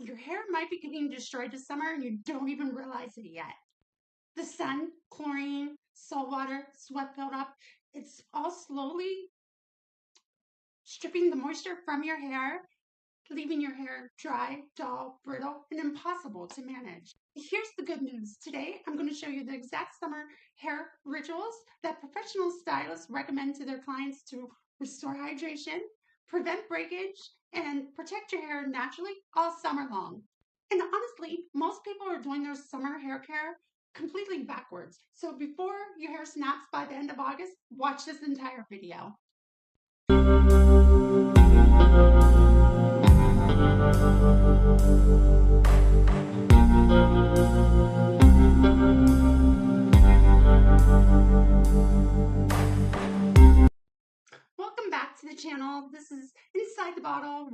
Your hair might be getting destroyed this summer and you don't even realize it yet. The sun, chlorine, salt water, sweat buildup, it's all slowly stripping the moisture from your hair, leaving your hair dry, dull, brittle, and impossible to manage. Here's the good news. Today, I'm going to show you the exact summer hair rituals that professional stylists recommend to their clients to restore hydration, prevent breakage, and protect your hair naturally all summer long. And honestly, most people are doing their summer hair care completely backwards. So before your hair snaps by the end of August, watch this entire video. Welcome back to the channel. This is Inside the Bottle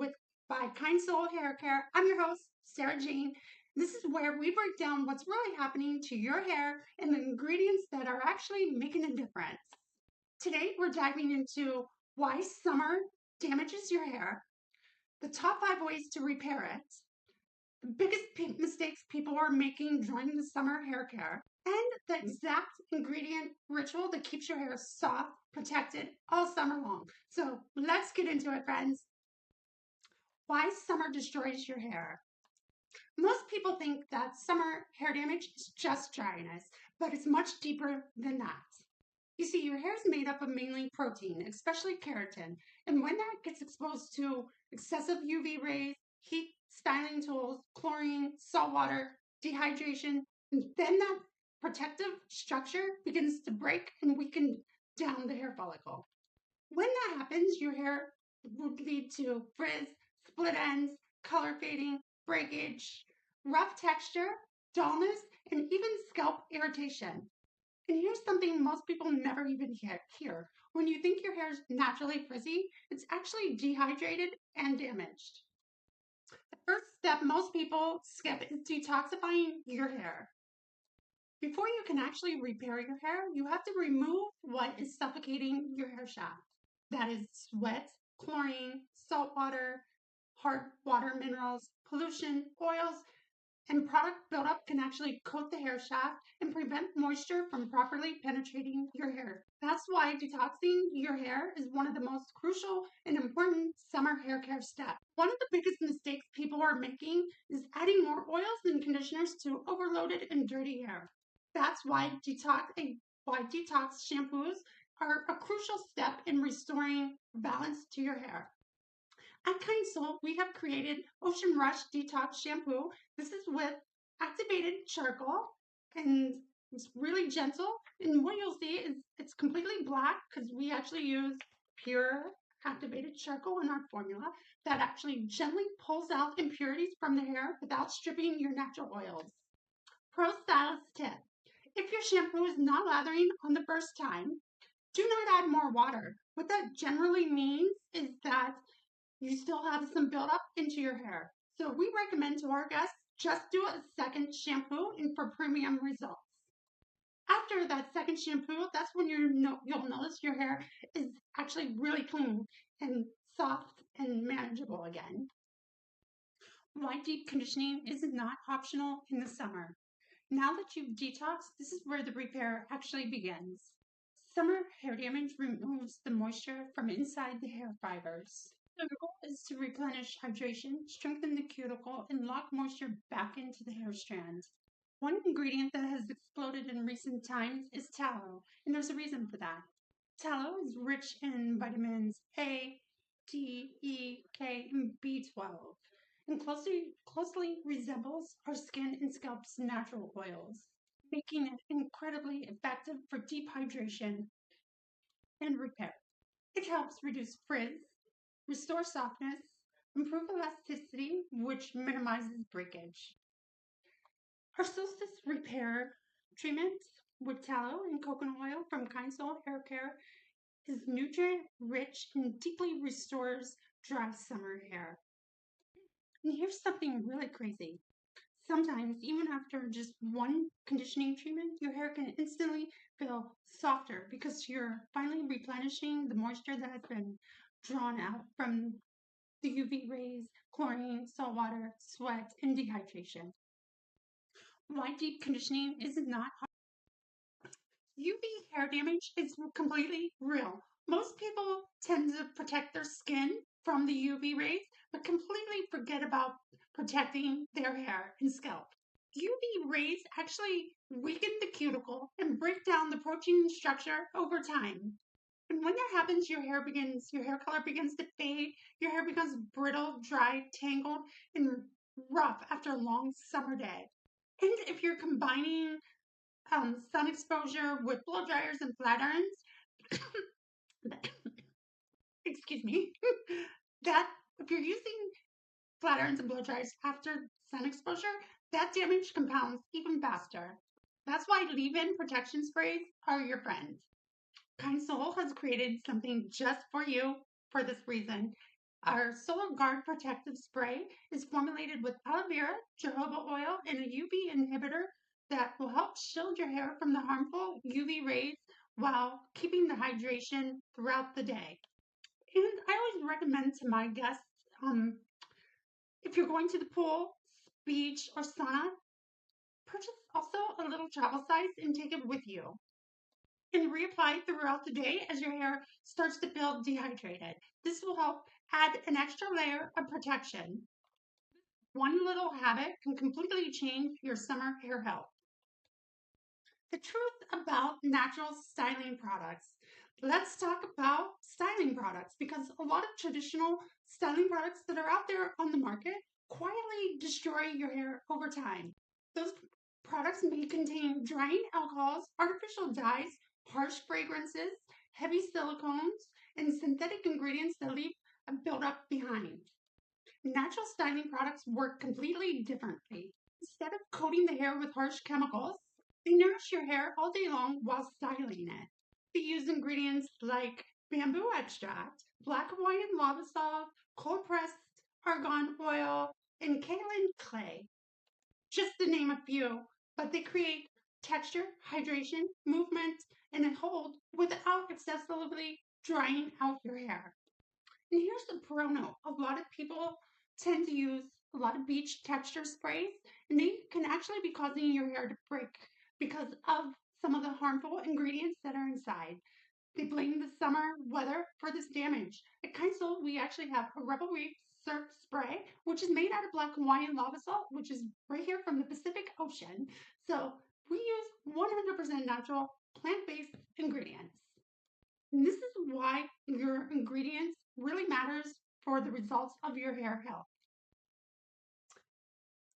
by Kind Sol Haircare. I'm your host, Sarah Jane. This is where we break down what's really happening to your hair and the ingredients that are actually making a difference. Today, we're diving into why summer damages your hair, the top 5 ways to repair it, the biggest mistakes people are making during the summer hair care, and the exact ingredient ritual that keeps your hair soft, protected all summer long. So let's get into it, friends. Why summer destroys your hair. Most people think that summer hair damage is just dryness, but it's much deeper than that. You see, your hair is made up of mainly protein, especially keratin, and when that gets exposed to excessive UV rays, heat, styling tools, chlorine, salt water, dehydration, and then that protective structure begins to break and weaken down the hair follicle. When that happens, your hair would lead to frizz, split ends, color fading, breakage, rough texture, dullness, and even scalp irritation. And here's something most people never even hear. When you think your hair is naturally frizzy, it's actually dehydrated and damaged. The first step most people skip is detoxifying your hair. Before you can actually repair your hair, you have to remove what is suffocating your hair shaft. That is sweat, chlorine, salt water, hard water minerals, pollution, oils, and product buildup can actually coat the hair shaft and prevent moisture from properly penetrating your hair. That's why detoxing your hair is one of the most crucial and important summer hair care steps. One of the biggest mistakes people are making is adding more oils and conditioners to overloaded and dirty hair. That's why detox shampoos are a crucial step in restoring balance to your hair. At Kind Sol, we have created Ocean Rush Detox Shampoo. This is with activated charcoal and it's really gentle. And what you'll see is it's completely black because we actually use pure activated charcoal in our formula that actually gently pulls out impurities from the hair without stripping your natural oils. Pro Stylist tip. If your shampoo is not lathering on the first time, do not add more water. What that generally means is that you still have some buildup into your hair. So we recommend to our guests just do a second shampoo and for premium results. After that second shampoo, that's when you'll notice your hair is actually really clean and soft and manageable again. Why deep conditioning is not optional in the summer. Now that you've detoxed, this is where the repair actually begins. Summer hair damage removes the moisture from inside the hair fibers. The goal is to replenish hydration, strengthen the cuticle, and lock moisture back into the hair strands. One ingredient that has exploded in recent times is tallow, and there's a reason for that. Tallow is rich in vitamins A, D, E, K, and B12, and closely resembles our skin and scalp's natural oils, making it incredibly effective for deep hydration and repair. It helps reduce frizz, restore softness, improve elasticity, which minimizes breakage. Our Solstice Repair treatment with tallow and coconut oil from Kind Sol Haircare is nutrient-rich and deeply restores dry summer hair. And here's something really crazy. Sometimes, even after just one conditioning treatment, your hair can instantly feel softer because you're finally replenishing the moisture that has been drawn out from the UV rays, chlorine, salt water, sweat, and dehydration. Why deep conditioning is not UV hair damage is completely real. Most people tend to protect their skin from the UV rays, but completely forget about protecting their hair and scalp. UV rays actually weaken the cuticle and break down the protein structure over time. And when that happens, your hair color begins to fade, your hair becomes brittle, dry, tangled, and rough after a long summer day. And if you're combining sun exposure with blow dryers and flat irons, excuse me, that if you're using flat irons and blow dryers after sun exposure, that damage compounds even faster. That's why leave-in protection sprays are your friend. Kind Sol has created something just for you for this reason. Our Solar Guard Protective Spray is formulated with aloe vera, jojoba oil, and a UV inhibitor that will help shield your hair from the harmful UV rays while keeping the hydration throughout the day. And I always recommend to my guests, if you're going to the pool, beach, or sauna, purchase also a little travel size and take it with you. And reapply throughout the day as your hair starts to feel dehydrated. This will help add an extra layer of protection. One little habit can completely change your summer hair health. The truth about natural styling products. Let's talk about styling products because a lot of traditional styling products that are out there on the market quietly destroy your hair over time. Those products may contain drying alcohols, artificial dyes, harsh fragrances, heavy silicones, and synthetic ingredients that leave a buildup behind. Natural styling products work completely differently. Instead of coating the hair with harsh chemicals, they nourish your hair all day long while styling it. They use ingredients like bamboo extract, black Hawaiian lava salt, cold pressed argan oil, and kaolin clay, just to name a few, but they create texture, hydration, movement, and a hold without excessively drying out your hair. And here's the pro note. A lot of people tend to use a lot of beach texture sprays, and they can actually be causing your hair to break because of some of the harmful ingredients that are inside. They blame the summer weather for this damage. At Kind Sol, we actually have a Rebel Reef surf spray, which is made out of black Hawaiian lava salt, which is right here from the Pacific Ocean. So we use 100% natural plant-based ingredients. And this is why your ingredients really matters for the results of your hair health.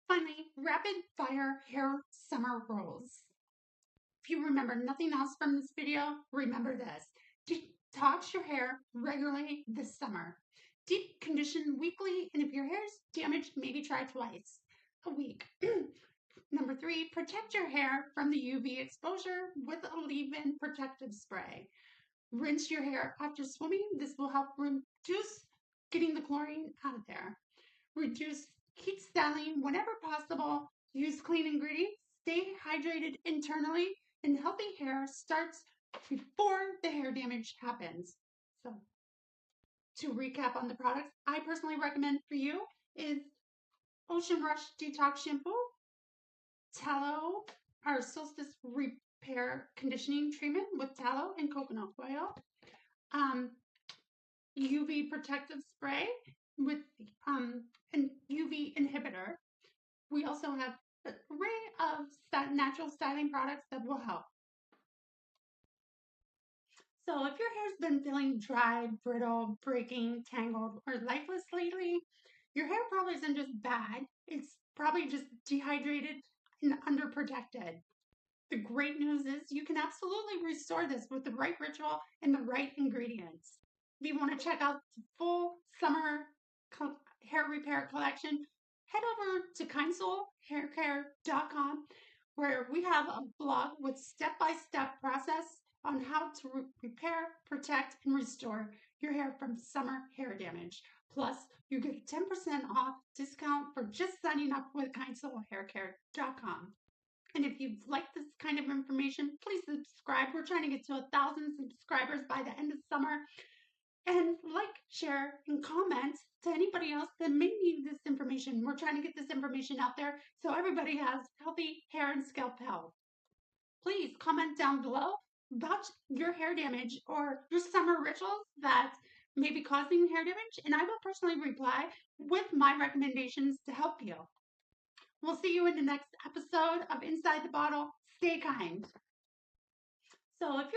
Finally, rapid fire hair summer rules. If you remember nothing else from this video, remember this. Detox your hair regularly this summer. Deep condition weekly, and if your hair is damaged, maybe try twice a week. Number 3, protect your hair from the UV exposure with a leave-in protective spray. Rinse your hair after swimming. This will help reduce getting the chlorine out of there. Keep styling whenever possible. Use clean ingredients. Stay hydrated internally, and healthy hair starts before the hair damage happens. So, to recap on the products, I personally recommend for you is Ocean Rush Detox Shampoo, Tallow, our Solstice Repair Conditioning Treatment with tallow and coconut oil, UV Protective Spray with an UV inhibitor. We also have an array of natural styling products that will help. So if your hair's been feeling dry, brittle, breaking, tangled, or lifeless lately, your hair probably isn't just bad. It's probably just dehydrated and underprotected. The great news is you can absolutely restore this with the right ritual and the right ingredients. If you want to check out the full summer hair repair collection, head over to kindsolhaircare.com where we have a blog with step-by-step process on how to repair, protect, and restore your hair from summer hair damage. Plus, you get a 10% off discount for just signing up with kindsolhaircare.com. And if you'd like this kind of information, please subscribe. We're trying to get to 1,000 subscribers by the end of summer. and like, share, and comment to anybody else that may need this information. We're trying to get this information out there so everybody has healthy hair and scalp health. Please comment down below about your hair damage or your summer rituals that may be causing hair damage, and I will personally reply with my recommendations to help you. We'll see you in the next episode of Inside the Bottle. Stay kind. So if you're